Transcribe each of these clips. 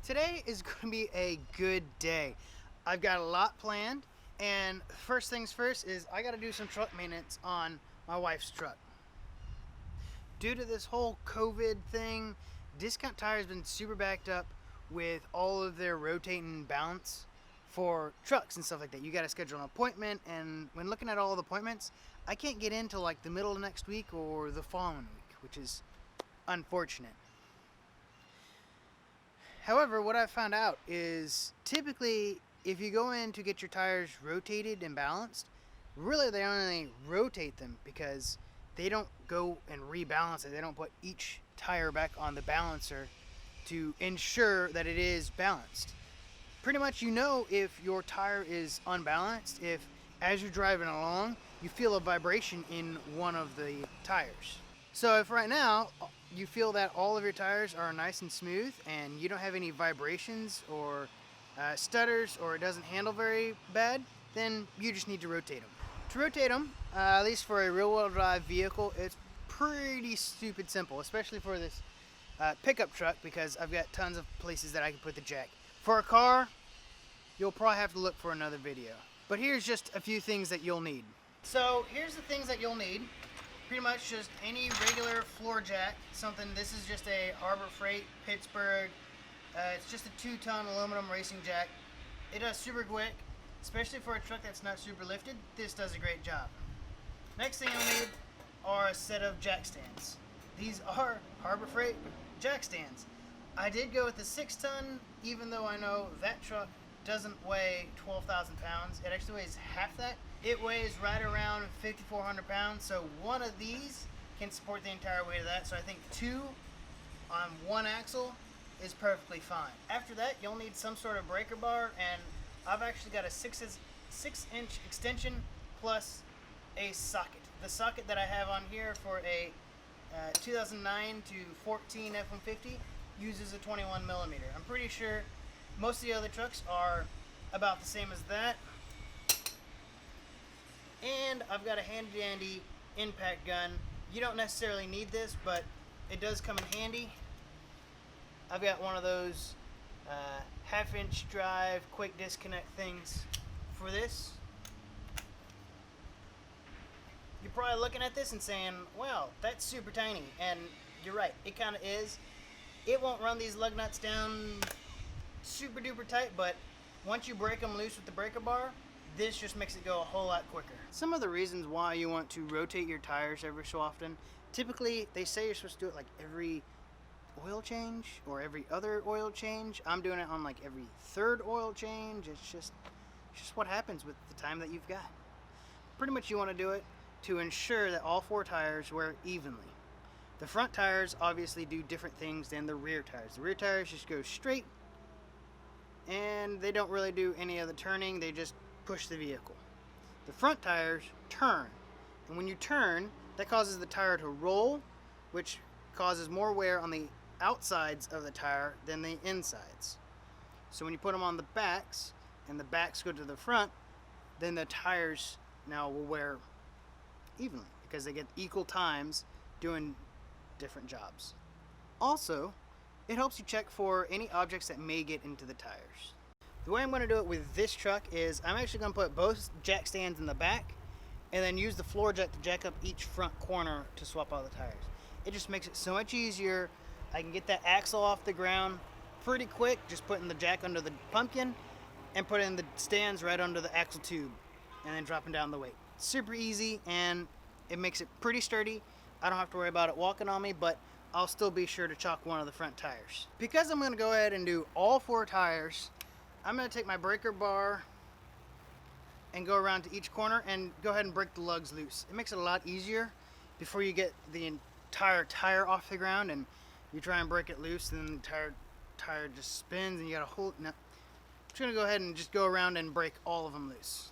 Today is going to be a good day. I've got a lot planned, and first things first is I got to do some truck maintenance on my wife's truck. Due to this whole COVID thing, Discount Tire has been super backed up with all of their rotating balance for trucks and stuff like that. You got to schedule an appointment, and when looking at all the appointments, I can't get into like the middle of next week or the following week, which is unfortunate. However, what I've found out is typically if you go in to get your tires rotated and balanced, really they only rotate them because they don't go and rebalance it. They don't put each tire back on the balancer to ensure that it is balanced. Pretty much you know if your tire is unbalanced if as you're driving along you feel a vibration in one of the tires. So if right now you feel that all of your tires are nice and smooth and you don't have any vibrations or stutters or it doesn't handle very bad, then you just need to rotate them. To rotate them, at least for a rear-wheel drive vehicle, it's pretty stupid simple, especially for this pickup truck because I've got tons of places that I can put the jack. For a car, you'll probably have to look for another video. But here's just a few things that you'll need. So here's the things that you'll need. Pretty much just any regular floor jack, this is just a Harbor Freight Pittsburgh, it's just a 2-ton aluminum racing jack. It does super quick, especially for a truck that's not super lifted. This does a great job. Next thing you'll need are a set of jack stands. These are Harbor Freight jack stands. I did go with the 6-ton, even though I know that truck doesn't weigh 12,000 pounds. It actually weighs half that. It weighs right around 5,400 pounds, so one of these can support the entire weight of that. So I think 2 on one axle is perfectly fine. After that, you'll need some sort of breaker bar, and I've actually got a 6-inch extension plus a socket. The socket that I have on here for a 2009 to 14 F-150 uses a 21 millimeter. I'm pretty sure most of the other trucks are about the same as that. And I've got a handy dandy impact gun. You don't necessarily need this, but it does come in handy. I've got one of those half-inch drive quick disconnect things for this. You're probably looking at this and saying, wow, that's super tiny. And you're right, it kind of is. It won't run these lug nuts down super duper tight, but once you break them loose with the breaker bar, this just makes it go a whole lot quicker. Some of the reasons why you want to rotate your tires every so often, typically they say you're supposed to do it like every oil change or every other oil change. I'm doing it on like every 3rd oil change. It's just what happens with the time that you've got. Pretty much you want to do it to ensure that all 4 tires wear evenly. The front tires obviously do different things than the rear tires. The rear tires just go straight and they don't really do any of the turning, they just push the vehicle. The front tires turn, and when you turn, that causes the tire to roll, which causes more wear on the outsides of the tire than the insides. So when you put them on the backs, and the backs go to the front, then the tires now will wear evenly, because they get equal times doing different jobs. Also, it helps you check for any objects that may get into the tires. The way I'm going to do it with this truck is I'm actually going to put both jack stands in the back and then use the floor jack to jack up each front corner to swap out the tires. It just makes it so much easier. I can get that axle off the ground pretty quick, just putting the jack under the pumpkin and putting the stands right under the axle tube and then dropping down the weight. Super easy, and it makes it pretty sturdy. I don't have to worry about it walking on me, but I'll still be sure to chalk one of the front tires. Because I'm going to go ahead and do all 4 tires, I'm going to take my breaker bar and go around to each corner and go ahead and break the lugs loose. It makes it a lot easier before you get the entire tire off the ground and you try and break it loose and then the tire just spins and you got to hold. No. I'm just going to go ahead and just go around and break all of them loose.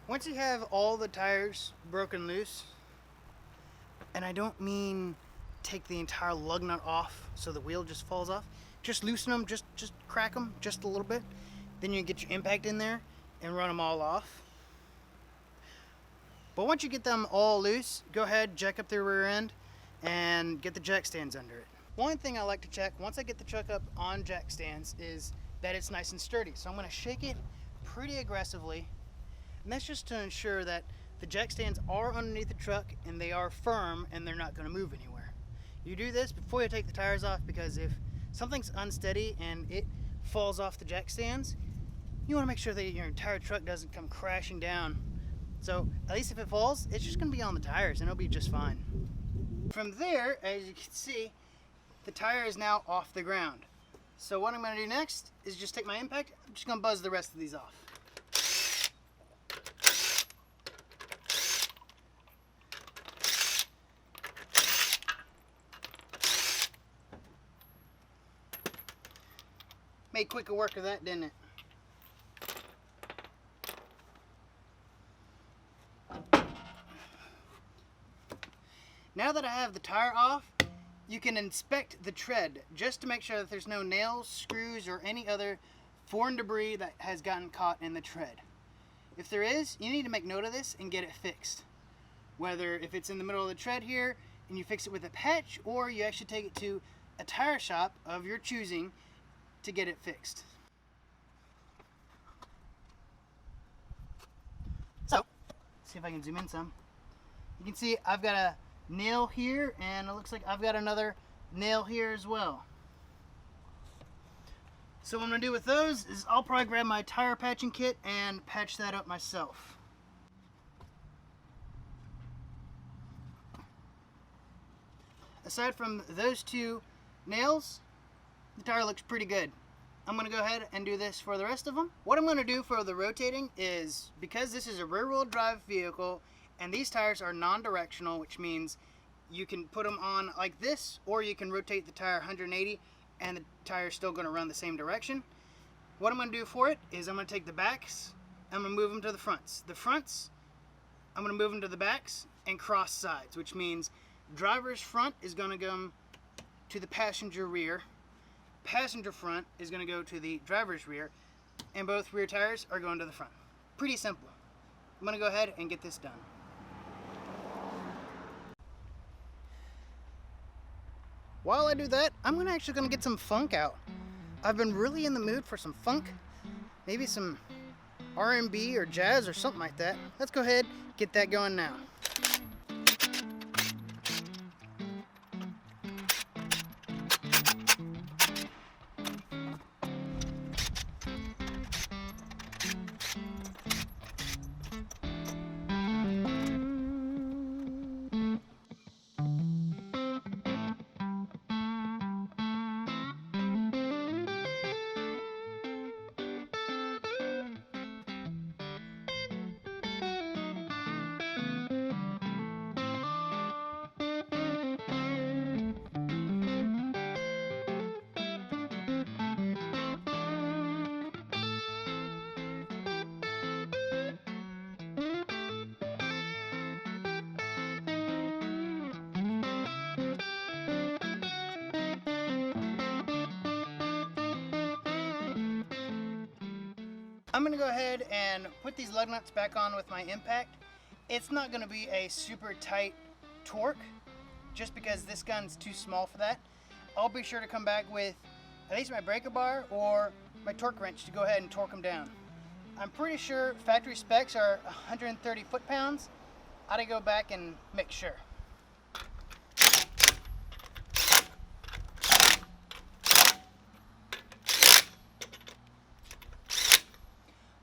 Once you have all the tires broken loose, and I don't mean take the entire lug nut off so the wheel just falls off, just loosen them, just crack them just a little bit. Then you get your impact in there and run them all off. But once you get them all loose, go ahead, jack up the rear end and get the jack stands under it. One thing I like to check once I get the truck up on jack stands is that it's nice and sturdy. So I'm going to shake it pretty aggressively, and that's just to ensure that the jack stands are underneath the truck and they are firm and they're not going to move anywhere. You do this before you take the tires off, because if something's unsteady and it falls off the jack stands, you want to make sure that your entire truck doesn't come crashing down. So at least if it falls, it's just going to be on the tires and it'll be just fine. From there, as you can see, the tire is now off the ground. So what I'm going to do next is just take my impact. I'm just going to buzz the rest of these off. Made quicker work of that, didn't it? Now that I have the tire off, you can inspect the tread just to make sure that there's no nails, screws, or any other foreign debris that has gotten caught in the tread. If there is, you need to make note of this and get it fixed. Whether if it's in the middle of the tread here and you fix it with a patch, or you actually take it to a tire shop of your choosing to get it fixed. So, see if I can zoom in some. You can see I've got a nail here, and it looks like I've got another nail here as well. So what I'm going to do with those is I'll probably grab my tire patching kit and patch that up myself. Aside from those two nails, the tire looks pretty good. I'm going to go ahead and do this for the rest of them. What I'm going to do for the rotating is, because this is a rear-wheel drive vehicle and these tires are non-directional, which means you can put them on like this, or you can rotate the tire 180 and the tire is still going to run the same direction. What I'm going to do for it is I'm going to take the backs, I'm going to move them to the fronts. The fronts, I'm going to move them to the backs and cross sides, which means driver's front is going to go to the passenger rear, passenger front is going to go to the driver's rear, and both rear tires are going to the front. Pretty simple. I'm going to go ahead and get this done. While I do that, I'm actually going to get some funk out. I've been really in the mood for some funk, maybe some R&B or jazz or something like that. Let's go ahead and get that going now. I'm going to go ahead and put these lug nuts back on with my impact. It's not going to be a super tight torque, just because this gun's too small for that. I'll be sure to come back with at least my breaker bar or my torque wrench to go ahead and torque them down. I'm pretty sure factory specs are 130 foot-pounds. I ought to go back and make sure.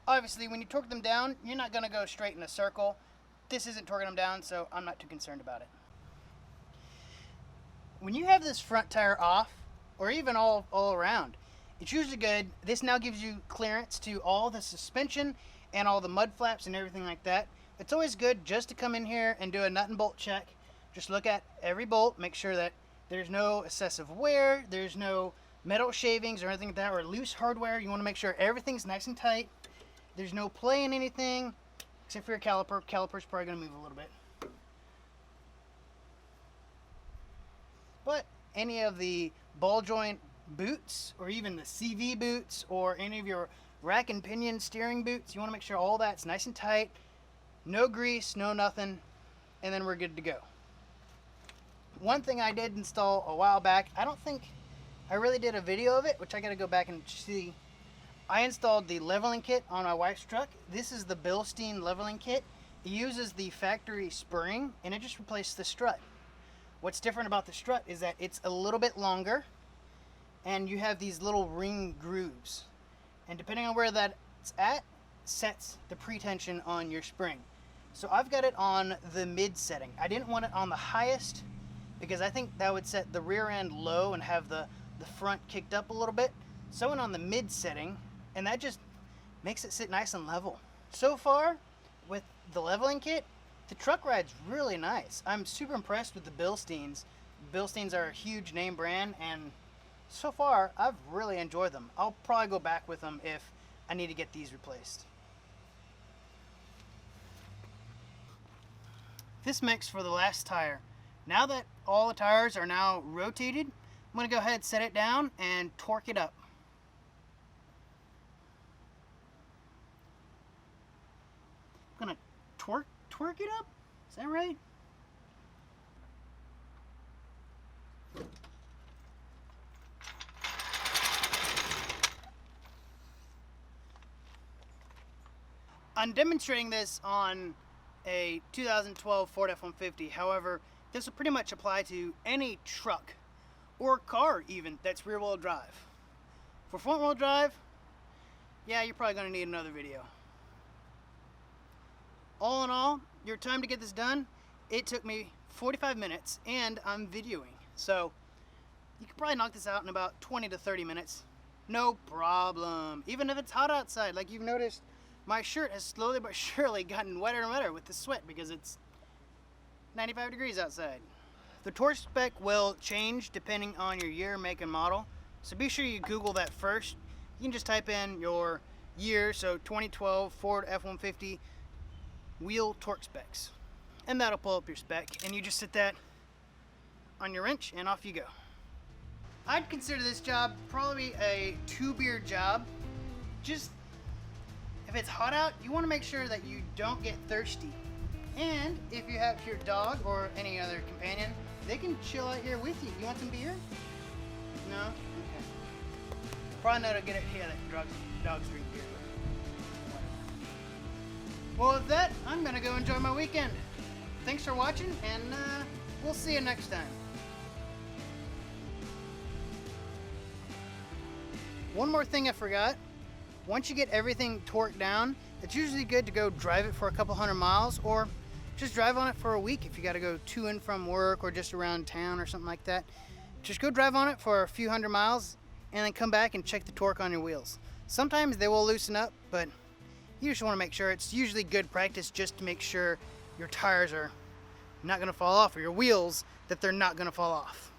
Obviously, when you torque them down, you're not going to go straight in a circle. This isn't torquing them down, so I'm not too concerned about it. When you have this front tire off, or even all around, it's usually good. This now gives you clearance to all the suspension and all the mud flaps and everything like that. It's always good just to come in here and do a nut and bolt check. Just look at every bolt, make sure that there's no excessive wear, there's no metal shavings or anything like that, or loose hardware. You want to make sure everything's nice and tight. There's no play in anything, except for your caliper. Caliper's probably going to move a little bit. But any of the ball joint boots, or even the CV boots, or any of your rack and pinion steering boots, you want to make sure all that's nice and tight. No grease, no nothing, and then we're good to go. One thing I did install a while back, I don't think I really did a video of it, which I gotta go back and see. I installed the leveling kit on my wife's truck. This is the Bilstein leveling kit. It uses the factory spring and it just replaced the strut. What's different about the strut is that it's a little bit longer and you have these little ring grooves. And depending on where that's at, sets the pretension on your spring. So I've got it on the mid setting. I didn't want it on the highest because I think that would set the rear end low and have the front kicked up a little bit. So I went on the mid setting, and that just makes it sit nice and level. So far, with the leveling kit, the truck ride's really nice. I'm super impressed with the Bilsteins. Bilsteins are a huge name brand, and so far, I've really enjoyed them. I'll probably go back with them if I need to get these replaced. This makes for the last tire. Now that all the tires are now rotated, I'm going to go ahead and set it down and torque it up. I'm going to torque it up? Is that right? I'm demonstrating this on a 2012 Ford F-150. However, this will pretty much apply to any truck or car even that's rear-wheel drive. For front-wheel drive, yeah, you're probably going to need another video. All in all, your time to get this done, it took me 45 minutes and I'm videoing. So you could probably knock this out in about 20 to 30 minutes. No problem. Even if it's hot outside, like you've noticed, my shirt has slowly but surely gotten wetter and wetter with the sweat because it's 95 degrees outside. The torque spec will change depending on your year, make, and model. So be sure you Google that first. You can just type in your year, so 2012 Ford F-150 wheel torque specs. And that'll pull up your spec, and you just sit that on your wrench and off you go. I'd consider this job probably a 2-beer job. Just if it's hot out, you want to make sure that you don't get thirsty. And if you have your dog or any other companion, they can chill out here with you. You want some beer? No? Okay. Probably not a good idea that dogs drink beer. Well, with that, I'm going to go enjoy my weekend. Thanks for watching, and we'll see you next time. One more thing I forgot. Once you get everything torqued down, it's usually good to go drive it for a couple 100 miles or just drive on it for a week if you got to go to and from work or just around town or something like that. Just go drive on it for a few 100 miles and then come back and check the torque on your wheels. Sometimes they will loosen up, but you just want to make sure. It's usually good practice just to make sure your tires are not going to fall off or your wheels that they're not going to fall off.